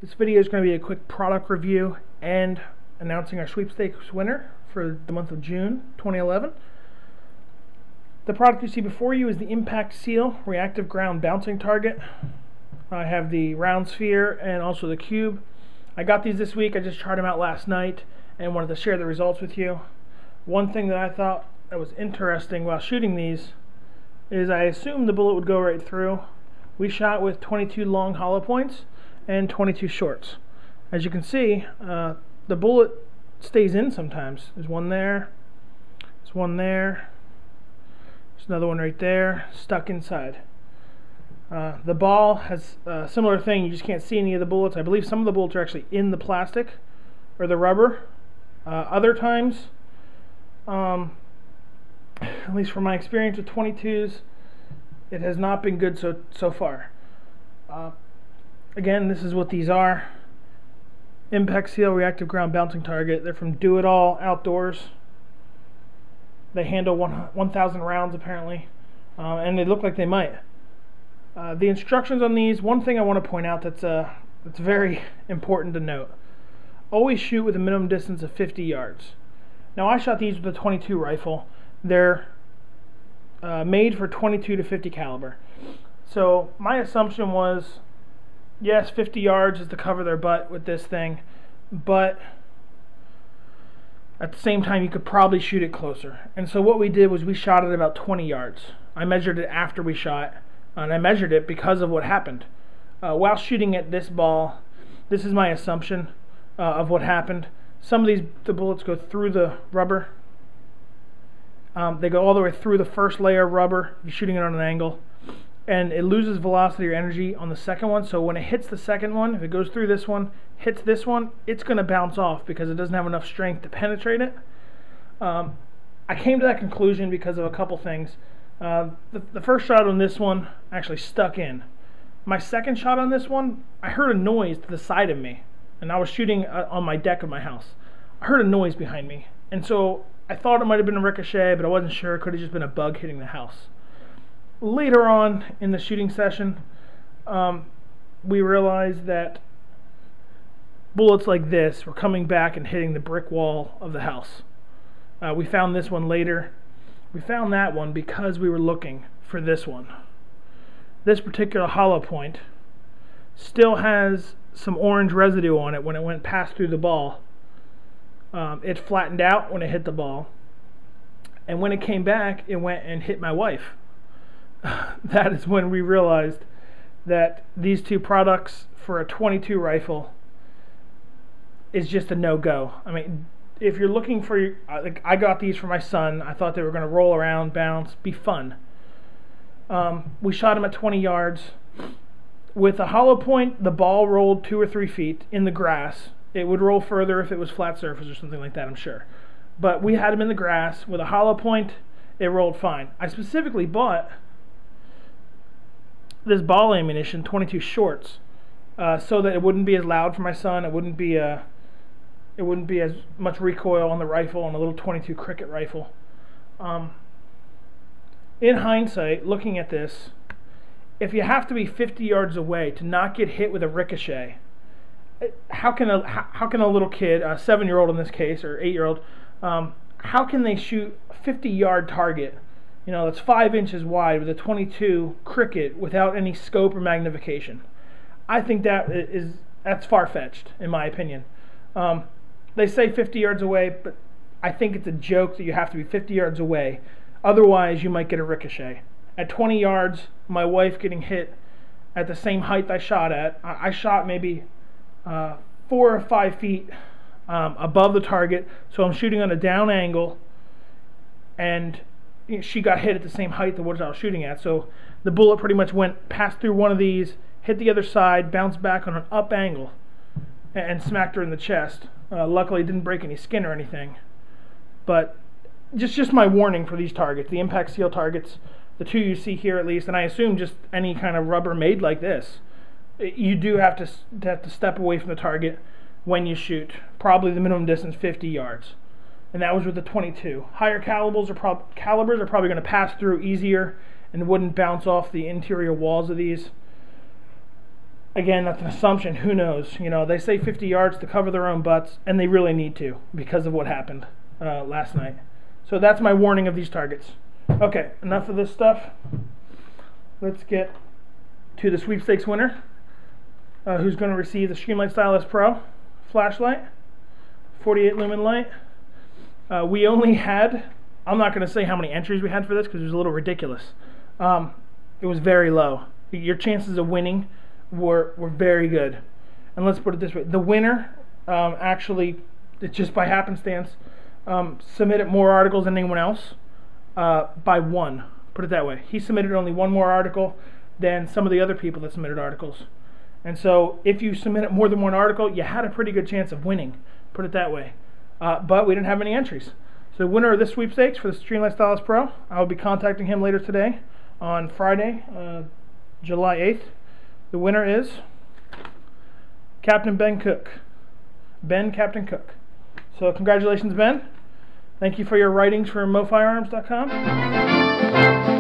This video is going to be a quick product review and announcing our sweepstakes winner for the month of June 2011. The product you see before you is the Impact Seal Reactive Ground Bouncing Target. I have the round sphere and also the cube. I got these this week. I just tried them out last night and wanted to share the results with you. One thing that I thought that was interesting while shooting these is I assumed the bullet would go right through. We shot with 22 long hollow points and 22 shorts. As you can see, the bullet stays in sometimes. There's one there, there's one there, there's another one right there, stuck inside. The ball has a similar thing, you just can't see any of the bullets. I believe some of the bullets are actually in the plastic or the rubber. Other times, at least from my experience with 22s, it has not been good so far. Again, this is what these are. Impact Seal Reactive Ground Bouncing Target. They're from Do It All Outdoors. They handle 1,000 rounds apparently, and they look like they might. The instructions on these, one thing I want to point out that's very important to note. Always shoot with a minimum distance of 50 yards. Now I shot these with a 22 rifle. They're made for 22 to 50 caliber. So my assumption was, yes, 50 yards is to cover their butt with this thing, but at the same time you could probably shoot it closer. And so what we did was we shot it about 20 yards. I measured it after we shot, and I measured it because of what happened. While shooting at this ball, this is my assumption of what happened. Some of the bullets go through the rubber. They go all the way through the first layer of rubber. You're shooting it on an angle, and it loses velocity or energy on the second one. So when it hits the second one, if it goes through this one, hits this one, it's going to bounce off because it doesn't have enough strength to penetrate it. I came to that conclusion because of a couple things. The first shot on this one actually stuck in. My second shot on this one, I heard a noise to the side of me, and I was shooting on my deck of my house. I heard a noise behind me, and so I thought it might have been a ricochet, but I wasn't sure. It could have just been a bug hitting the house. Later on in the shooting session, we realized that bullets like this were coming back and hitting the brick wall of the house. We found this one later. We found that one because we were looking for this one. This particular hollow point still has some orange residue on it when it went past through the ball. It flattened out when it hit the ball, and when it came back, it went and hit my wife. That is when we realized that these two products for a 22 rifle is just a no-go. I mean, if you're looking for, like, I got these for my son. I thought they were going to roll around, bounce, be fun. We shot them at 20 yards. With a hollow point, the ball rolled 2 or 3 feet in the grass. It would roll further if it was flat surface or something like that, I'm sure. But we had them in the grass. With a hollow point, it rolled fine. I specifically bought this ball ammunition, 22 shorts, so that it wouldn't be as loud for my son. It wouldn't be as much recoil on the rifle on a little 22 Cricket rifle. In hindsight, looking at this, if you have to be 50 yards away to not get hit with a ricochet, how can a little kid, a 7-year-old in this case, or 8-year-old, how can they shoot a 50-yard target, you know, that's 5 inches wide with a 22 Cricket without any scope or magnification? I think that's far-fetched, in my opinion. They say 50 yards away, but I think it's a joke that you have to be 50 yards away. Otherwise, you might get a ricochet. At 20 yards, my wife getting hit at the same height I shot at, I shot maybe 4 or 5 feet above the target, so I'm shooting on a down angle, and she got hit at the same height that what I was shooting at. So the bullet pretty much passed through one of these, hit the other side, bounced back on an up angle, and smacked her in the chest. Luckily, it didn't break any skin or anything. But just my warning for these targets, the Impact Seal targets, the two you see here at least, and I assume just any kind of rubber made like this, you do have to step away from the target when you shoot. Probably the minimum distance 50 yards, and that was with the 22. Higher calibers are probably going to pass through easier and wouldn't bounce off the interior walls of these. Again, that's an assumption. Who knows? You know, they say 50 yards to cover their own butts, and they really need to because of what happened last night. So that's my warning of these targets. Okay, enough of this stuff. Let's get to the sweepstakes winner, who's going to receive the Streamlight Stylus Pro flashlight, 48 lumen light. We only had, I'm not going to say how many entries we had for this because it was a little ridiculous. It was very low. Your chances of winning were very good. And let's put it this way, the winner actually, it's just by happenstance, submitted more articles than anyone else by one. Put it that way. He submitted only one more article than some of the other people that submitted articles. And so if you submitted more than one article, you had a pretty good chance of winning. Put it that way. But we didn't have any entries. So the winner of this sweepstakes for the Streamlight Stylus Pro, I will be contacting him later today on Friday, July 8th. The winner is Captain Ben Cook. Ben Captain Cook. So congratulations, Ben. Thank you for your writings for MoFirearms.com.